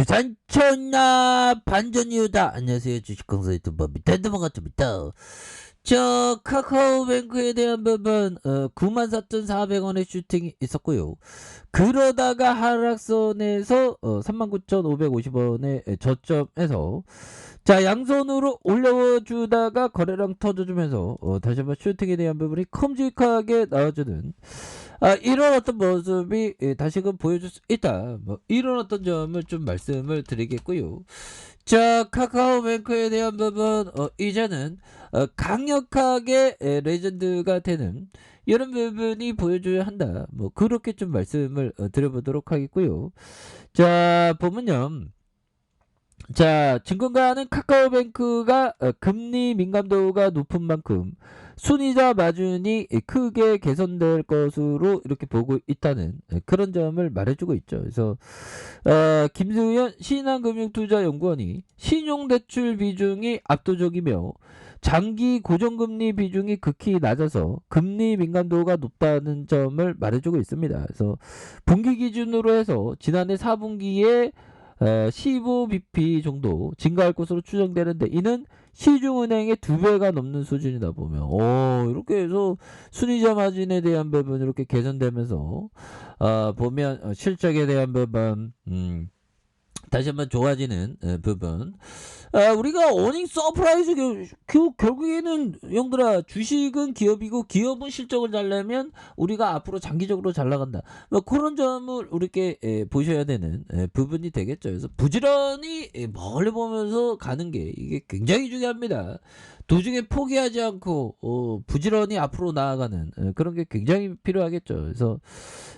주산천나 반전이유다. 안녕하세요, 주식강사 유튜버 밑단도 반갑습니다. 저 카카오뱅크에 대한 부분 94,400원의 슈팅이 있었고요. 그러다가 하락선에서 39,550원의 저점에서 자 양손으로 올려주다가 거래량 터져주면서 다시 한번 슈팅에 대한 부분이 큼직하게 나와주는 이런 어떤 모습이 다시금 보여줄 수 있다. 뭐 이런 어떤 점을 좀 말씀을 드리겠고요. 자 카카오뱅크에 대한 부분 이제는 강력하게 레전드가 되는 이런 부분이 보여줘야 한다. 뭐 그렇게 좀 말씀을 드려보도록 하겠고요. 자 보면요. 자, 증권가는 카카오뱅크가 금리 민감도가 높은 만큼 순이자 마진이 크게 개선될 것으로 이렇게 보고 있다는 그런 점을 말해주고 있죠. 그래서 김수현 신한금융투자연구원이 신용대출 비중이 압도적이며 장기 고정금리 비중이 극히 낮아서 금리 민감도가 높다는 점을 말해주고 있습니다. 그래서 분기 기준으로 해서 지난해 4분기에 15bp 정도 증가할 것으로 추정되는데 이는 시중은행의 2배가 넘는 수준이다 보면 이렇게 해서 순이자 마진에 대한 부분 이렇게 개선되면서 보면 실적에 대한 부분 다시 한번 좋아지는 부분 우리가 어닝 서프라이즈 결국에는 형들아 주식은 기업이고 기업은 실적을 잘 내면 우리가 앞으로 장기적으로 잘 나간다. 뭐 그런 점을 이렇게 보셔야 되는 부분이 되겠죠. 그래서 부지런히 멀리 보면서 가는 게 이게 굉장히 중요합니다. 도중에 포기하지 않고 부지런히 앞으로 나아가는 그런 게 굉장히 필요하겠죠. 그래서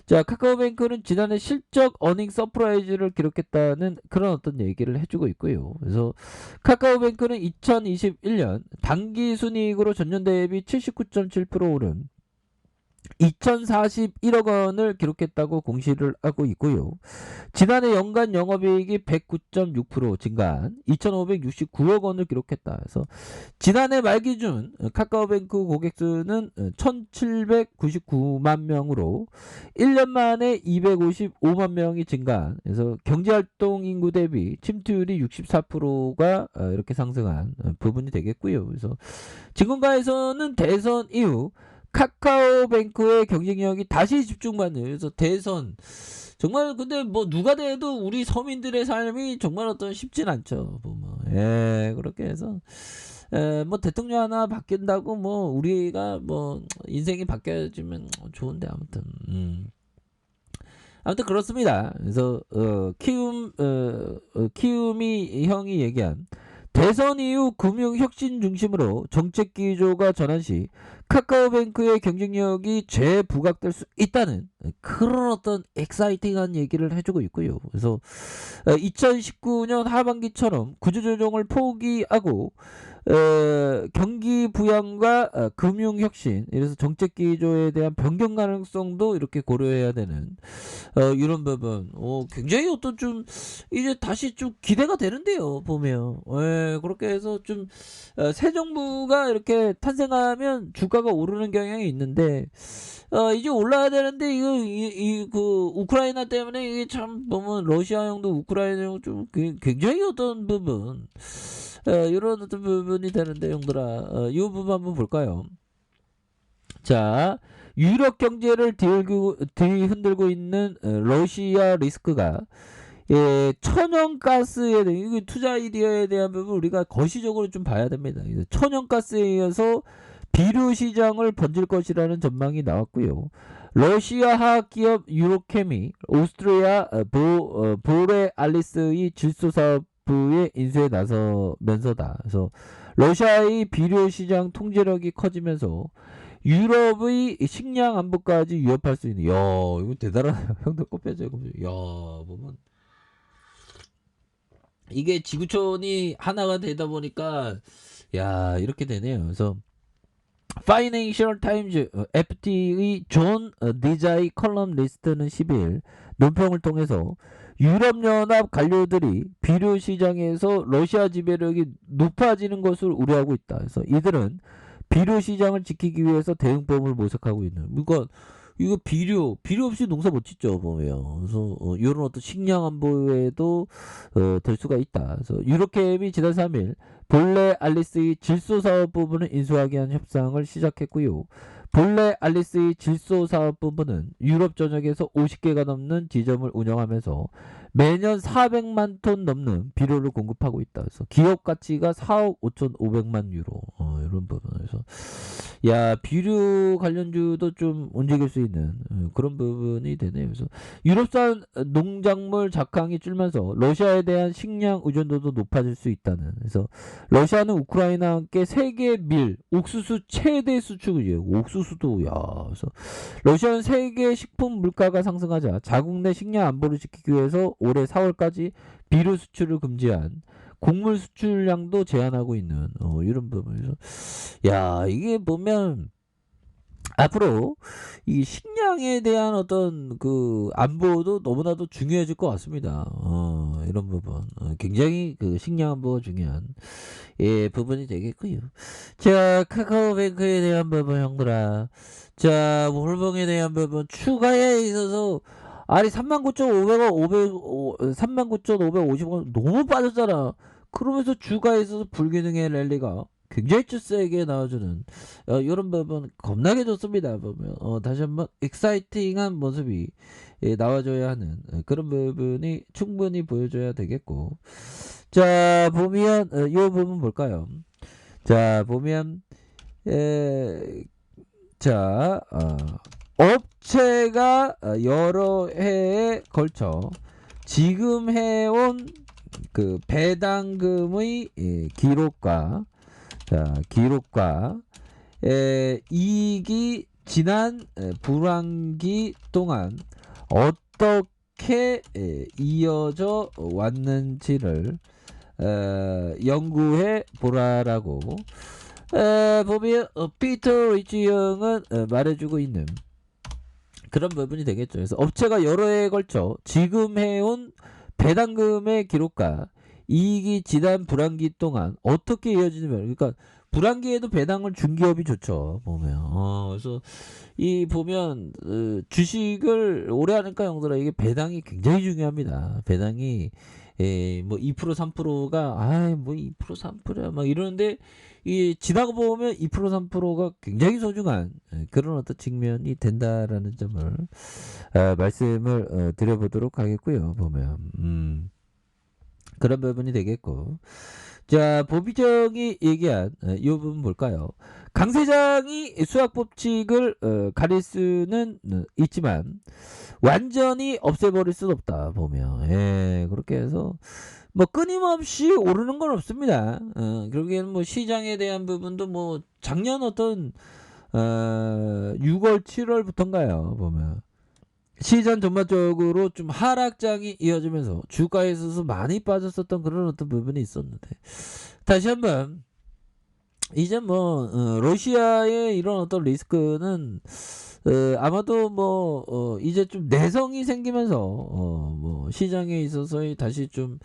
자 카카오뱅크는 지난해 실적 어닝 서프라이즈를 기록했다는 그런 어떤 얘기를 해주고 있고요. 그래서 카카오뱅크는 2021년 당기순이익으로 전년 대비 79.7% 오른 2041억 원을 기록했다고 공시를 하고 있고요. 지난해 연간 영업이익이 109.6% 증가한 2,569억 원을 기록했다. 그래서 지난해 말 기준 카카오뱅크 고객 수는 1,799만 명으로 1년 만에 255만 명이 증가한 그래서 경제활동 인구 대비 침투율이 64%가 이렇게 상승한 부분이 되겠고요. 그래서 증권가에서는 대선 이후 카카오뱅크의 경쟁력이 다시 집중받는 그래서 대선 정말 근데 뭐 누가 돼도 우리 서민들의 삶이 정말 어떤 쉽진 않죠. 보면 그렇게 해서 뭐 대통령 하나 바뀐다고 뭐 우리가 뭐 인생이 바뀌어지면 좋은데 아무튼 그렇습니다. 그래서 키움이 형이 얘기한 대선 이후 금융혁신 중심으로 정책 기조가 전환 시 카카오뱅크의 경쟁력이 재부각될 수 있다는 그런 어떤 엑사이팅한 얘기를 해주고 있고요. 그래서 2019년 하반기처럼 구조조정을 포기하고 경기 부양과 금융혁신 이래서 정책 기조에 대한 변경 가능성도 이렇게 고려해야 되는 이런 부분 굉장히 어떤 좀 이제 다시 좀 기대가 되는데요 보면 그렇게 해서 좀 새 정부가 이렇게 탄생하면 주가가 오르는 경향이 있는데 이제 올라야 되는데 그 우크라이나 때문에 이게 참 보면 러시아형도 우크라이나형 좀 굉장히 어떤 부분 이런 어떤 부분이 되는데 형들아 이 부분 한번 볼까요? 자 유럽 경제를 뒤흔들고 있는 러시아 리스크가 천연가스에 대한 투자 아이디어에 대한 부분 우리가 거시적으로 좀 봐야 됩니다. 천연가스에 이어서 비료 시장을 번질 것이라는 전망이 나왔고요. 러시아 화학기업 유로케미, 오스트리아 보레알리스의 질소사업부의 인수에 나서면서다. 그래서 러시아의 비료 시장 통제력이 커지면서 유럽의 식량 안보까지 위협할 수 있는 이거 대단하네요. 형들 꼽혀져 야 보면 이게 지구촌이 하나가 되다 보니까 이렇게 되네요. 그래서 파이낸셜 타임즈 FT의 존 디자이 컬럼 리스트는 12일 논평을 통해서 유럽연합 관료들이 비료 시장에서 러시아 지배력이 높아지는 것을 우려하고 있다. 그래서 이들은 비료 시장을 지키기 위해서 대응법을 모색하고 있는. 이거 비료 없이 농사 못 짓죠, 보면. 그래서 요런 어떤 식량 안보에도 될 수가 있다. 그래서 유로케미 지난 3일 본래 알리스의 질소 사업 부분을 인수하기 위한 협상을 시작했고요. 본래 알리스의 질소 사업 부분은 유럽 전역에서 50개가 넘는 지점을 운영하면서 매년 400만 톤 넘는 비료를 공급하고 있다. 그래서 기업 가치가 4억 5,500만 유로. 이런 부분에서 야, 비료 관련주도 좀 움직일 수 있는 그런 부분이 되네요. 그래서 유럽산 농작물 작황이 줄면서 러시아에 대한 식량 의존도도 높아질 수 있다는. 그래서 러시아는 우크라이나와 함께 세계 밀, 옥수수 최대 수출이에요. 옥수수도 야, 그래서 러시아는 세계 식품 물가가 상승하자 자국 내 식량 안보를 지키기 위해서 올해 4월까지 비료 수출을 금지한 곡물 수출량도 제한하고 있는 이런 부분에서 야, 이게 보면 앞으로 이 식량에 대한 어떤 그 안보도 너무나도 중요해질 것 같습니다. 이런 부분 굉장히 그 식량 안보가 중요한 예, 부분이 되겠고요. 자, 카카오뱅크에 대한 부분 형들아. 자, 월봉에 대한 부분 추가에 있어서 아니 39,500원 39,550원 너무 빠졌잖아. 그러면서 주가에 있어서 불균형의 랠리가 굉장히 좀 세게 나와주는 이런 부분 겁나게 좋습니다. 보면 다시 한번 익사이팅한 모습이 예, 나와줘야 하는 그런 부분이 충분히 보여줘야 되겠고, 자 보면 이 부분 볼까요? 자 보면 자 업체가 여러 해에 걸쳐 지금 해온 그 배당금의 기록과 기록과 이익이 지난 불황기 동안 어떻게 이어져 왔는지를 연구해 보라라고 보면 피터 리치 형은 말해주고 있는 그런 부분이 되겠죠. 그래서 업체가 여러 해에 걸쳐 지금 해온 배당금의 기록과 이익이 지난 불황기 동안 어떻게 이어지냐면, 그러니까 불황기에도 배당을 준 기업이 좋죠, 보면. 그래서 이 보면 주식을 오래 하니까 형들아 이게 배당이 굉장히 중요합니다. 배당이 뭐 2% 3%가 뭐 2% 3%야 막 이러는데 이 지나고 보면 2% 3%가 굉장히 소중한 그런 어떤 측면이 된다라는 점을 말씀을 드려보도록 하겠고요. 보면 그런 부분이 되겠고, 자 보비정이 얘기한 이 부분 볼까요? 강 세장이 수학 법칙을 가릴 수는 있지만 완전히 없애버릴 수는 없다. 보면 그렇게 해서 뭐 끊임없이 오르는 건 없습니다. 결국에는 뭐 시장에 대한 부분도 뭐 작년 어떤 6월 7월부터인가요? 보면 시장 전반적으로 좀 하락장이 이어지면서 주가에 있어서 많이 빠졌었던 그런 어떤 부분이 있었는데, 다시 한번 이제 뭐 러시아의 이런 어떤 리스크는 아마도 뭐 이제 좀 내성이 생기면서 뭐 시장에 있어서 다시 좀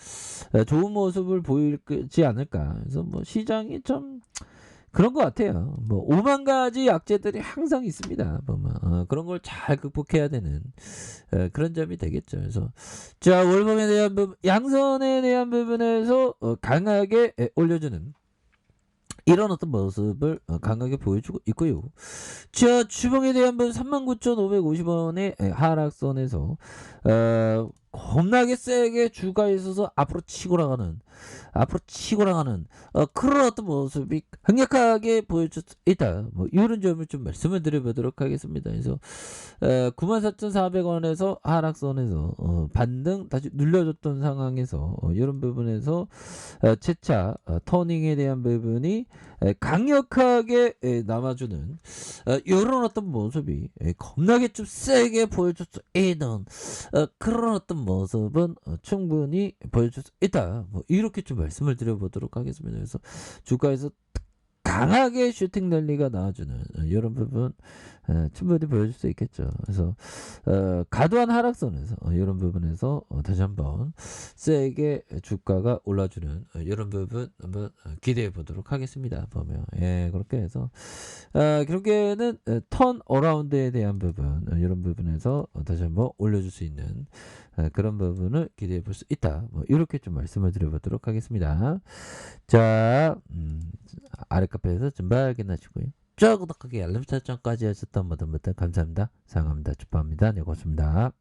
좋은 모습을 보이지 않을까. 그래서 뭐 시장이 좀 그런 것 같아요. 뭐 5만 가지 약재들이 항상 있습니다. 보면 그런 걸 잘 극복해야 되는 그런 점이 되겠죠. 그래서 자 월봉에 대한 부분, 양선에 대한 부분에서 강하게 올려주는 이런 어떤 모습을 강하게 보여주고 있고요. 자 주봉에 대한 부분 39,550원의 하락선에서 겁나게 세게 주가에 있어서 앞으로 치고 나가는 그런 어떤 모습이 강력하게 보여줄 수 있다. 뭐 이런 점을 좀 말씀을 드려보도록 하겠습니다. 그래서 94,400원에서 하락선에서 반등 다시 눌려줬던 상황에서 이런 부분에서 재차 터닝에 대한 부분이 강력하게 남아주는 이런 어떤 모습이 겁나게 좀 세게 보여줄 수 있는 그런 어떤 모습은 충분히 보여줄 수 있다. 뭐 이렇게 좀 말씀을 드려보도록 하겠습니다. 그래서 주가에서 강하게 슈팅 랠리가 나와주는 이런 부분 충분히 보여줄 수 있겠죠. 그래서 과도한 하락선에서 이런 부분에서 다시 한번 세게 주가가 올라주는 이런 부분 한번 기대해 보도록 하겠습니다. 보면 그렇게 해서 결국에는 턴 어라운드에 대한 부분 이런 부분에서 다시 한번 올려줄 수 있는 그런 부분을 기대해 볼 수 있다. 뭐 이렇게 좀 말씀을 드려보도록 하겠습니다. 자, 아래 카페에서 좀 발견하시고요. 쭉 구독하기 알림 설정까지 하셨던 모든 분들 감사합니다. 사랑합니다. 축하합니다. 네, 고맙습니다.